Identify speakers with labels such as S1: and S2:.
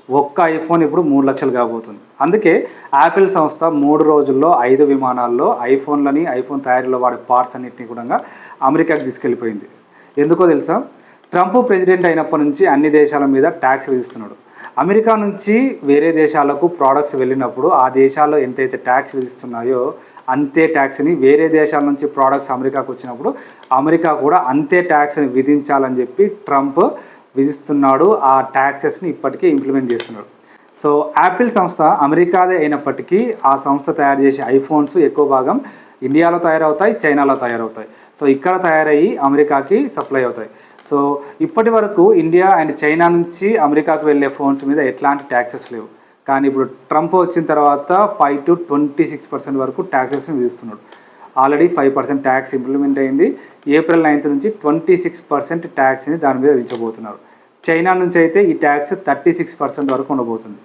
S1: ఒక్క ఐఫోన్ ఇప్పుడు 3 లక్షలు కాబోతుంది. అందుకే యాపిల్ సంస్థ 3 రోజుల్లో 5 విమానాల్లో ఐఫోన్లని, ఐఫోన్ తయారీలో వాడే పార్ట్స్ అన్నిటిని కూడా అమెరికాకి తీసుకెళ్ళిపోయింది. ఎందుకో తెలుసా? ట్రంప్ ప్రెసిడెంట్ అయినప్పటి నుంచి అన్ని దేశాల మీద ట్యాక్స్ విధిస్తున్నాడు. అమెరికా నుంచి వేరే దేశాలకు ప్రోడక్ట్స్ వెళ్ళినప్పుడు ఆ దేశాల్లో ఎంతైతే ట్యాక్స్ విధిస్తున్నాయో అంతే ట్యాక్స్ని వేరే దేశాల నుంచి ప్రోడక్ట్స్ అమెరికాకు వచ్చినప్పుడు అమెరికా కూడా అంతే ట్యాక్స్ని విధించాలని చెప్పి ట్రంప్ విధిస్తున్నాడు. ఆ ట్యాక్సెస్ని ఇప్పటికే ఇంప్లిమెంట్ చేస్తున్నాడు. సో యాపిల్ సంస్థ అమెరికాదే అయినప్పటికీ ఆ సంస్థ తయారు చేసే ఐఫోన్స్ ఎక్కువ భాగం ఇండియాలో తయారవుతాయి, చైనాలో తయారవుతాయి. సో ఇక్కడ తయారయ్యి అమెరికాకి సప్లై అవుతాయి. సో ఇప్పటి వరకు ఇండియా అండ్ చైనా నుంచి అమెరికాకు వెళ్ళే ఫోన్స్ మీద ఎట్లాంటి ట్యాక్సెస్ లేవు. కానీ ఇప్పుడు ట్రంప్ వచ్చిన తర్వాత 5 to 26% వరకు ట్యాక్సెస్ని విధిస్తున్నాడు. ఆల్రెడీ 5% ట్యాక్స్ ఇంప్లిమెంట్ అయింది. ఏప్రిల్ 9th నుంచి 26% ట్యాక్స్ని దాని మీద విధించబోతున్నారు. చైనా నుంచి అయితే ఈ ట్యాక్స్ 36% వరకు ఉండబోతుంది.